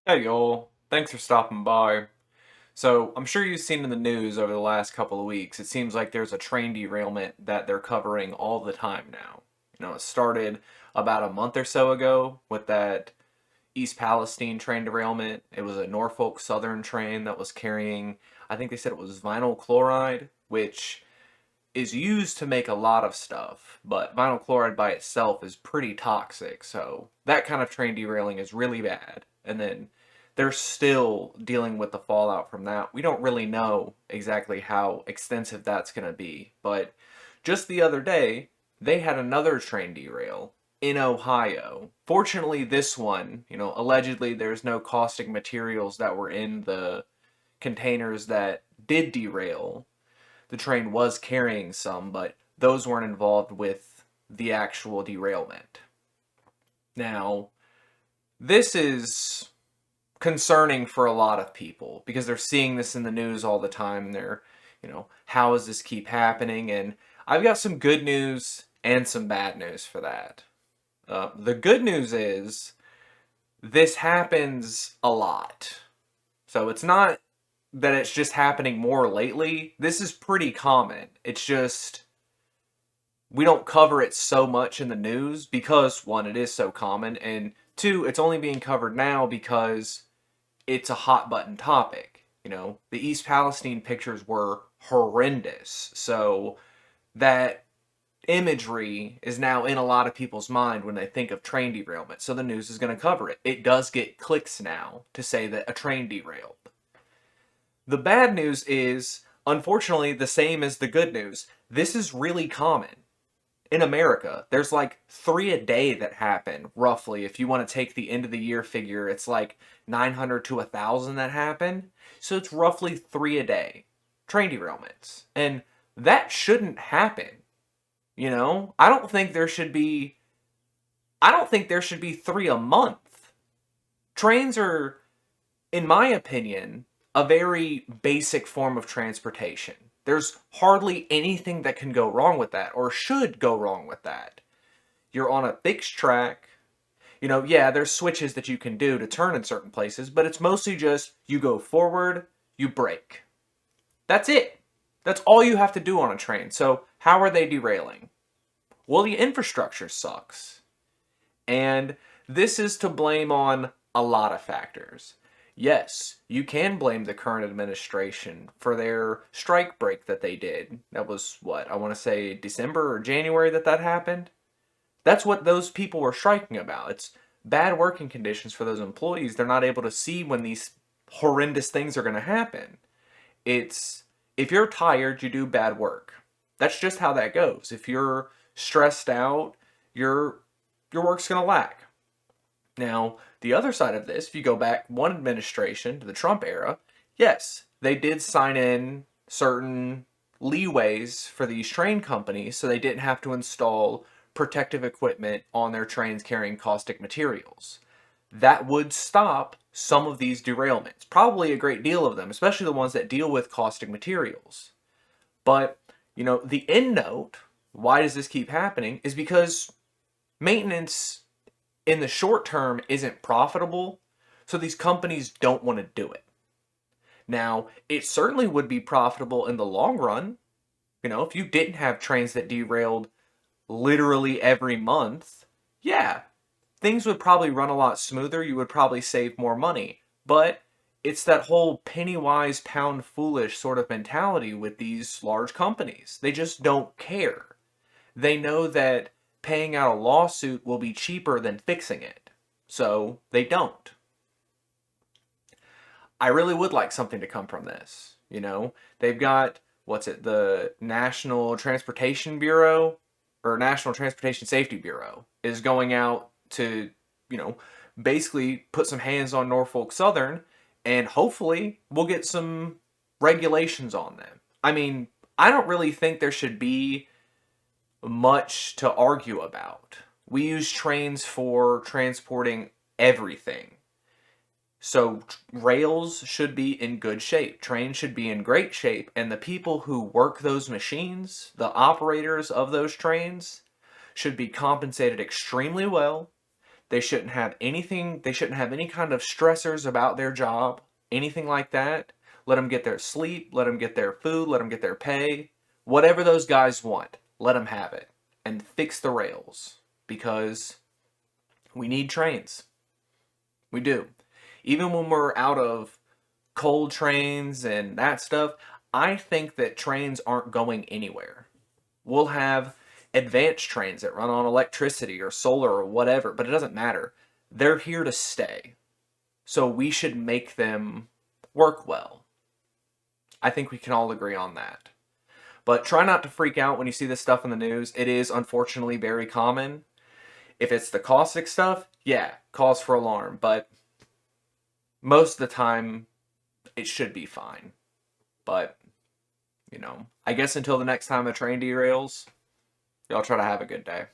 Hey y'all, thanks for stopping by. So, I'm sure you've seen in the news over the last couple of weeks, it seems like there's a train derailment that they're covering all the time now. It started about a month or so ago with that East Palestine train derailment. It was a Norfolk Southern train that was carrying, I think they said it was vinyl chloride, which is used to make a lot of stuff, but vinyl chloride by itself is pretty toxic, so that kind of train derailing is really bad. And then they're still dealing with the fallout from that. We don't really know exactly how extensive that's going to be, but just the other day, they had another train derail in Ohio. Fortunately, this one, allegedly there's no caustic materials that were in the containers that did derail. The train was carrying some, but those weren't involved with the actual derailment. Now, this is concerning for a lot of people because they're seeing this in the news all the time. And they're, how does this keep happening? And I've got some good news and some bad news for that. The good news is this happens a lot. So it's not that it's just happening more lately. This is pretty common. It's just we don't cover it so much in the news because one, it is so common, and two, it's only being covered now because it's a hot button topic. The East Palestine pictures were horrendous. So that imagery is now in a lot of people's mind when they think of train derailment. So the news is going to cover it. It does get clicks now to say that a train derailed. The bad news is, unfortunately, the same as the good news. This is really common in America. There's like 3 a day that happen, roughly. If you want to take the end of the year figure, it's like 900 to 1,000 that happen. So it's roughly 3 a day. Train derailments. And that shouldn't happen. I don't think there should be 3 a month. Trains are, in my opinion, a very basic form of transportation. There's hardly anything that can go wrong with that or should go wrong with that. You're on a fixed track. Yeah, there's switches that you can do to turn in certain places, but it's mostly just you go forward, you brake. That's it. That's all you have to do on a train. So, how are they derailing? Well, the infrastructure sucks. And this is to blame on a lot of factors. Yes, you can blame the current administration for their strike break that they did. That was what, I want to say December or January that happened. That's what those people were striking about. It's bad working conditions for those employees. They're not able to see when these horrendous things are going to happen. It's if you're tired, you do bad work. That's just how that goes. If you're stressed out, your work's going to lack. Now, the other side of this, if you go back one administration to the Trump era, yes, they did sign in certain leeways for these train companies so they didn't have to install protective equipment on their trains carrying caustic materials. That would stop some of these derailments, probably a great deal of them, especially the ones that deal with caustic materials. But, the end note, why does this keep happening, is because maintenance in the short term isn't profitable, so these companies don't want to do it. Now, it certainly would be profitable in the long run. If you didn't have trains that derailed literally every month, yeah, things would probably run a lot smoother. You would probably save more money. But it's that whole penny wise, pound foolish sort of mentality with these large companies. They just don't care. They know that paying out a lawsuit will be cheaper than fixing it. So they don't. I really would like something to come from this. They've got, what's it, the National Transportation Bureau or National Transportation Safety Bureau is going out to, you know, basically put some hands on Norfolk Southern and hopefully we'll get some regulations on them. I mean, I don't really think there should be much to argue about. We use trains for transporting everything. So rails should be in good shape. Trains should be in great shape. And the people who work those machines, the operators of those trains, should be compensated extremely well. They shouldn't have anything, they shouldn't have any kind of stressors about their job, anything like that. Let them get their sleep, let them get their food, let them get their pay. Whatever those guys want, let them have it. And fix the rails. Because we need trains. We do. Even when we're out of coal trains and that stuff, I think that trains aren't going anywhere. We'll have advanced trains that run on electricity or solar or whatever, but it doesn't matter. They're here to stay. So we should make them work well. I think we can all agree on that. But try not to freak out when you see this stuff in the news. It is unfortunately very common. If it's the caustic stuff, yeah, cause for alarm. But most of the time, it should be fine. But, I guess until the next time a train derails, y'all try to have a good day.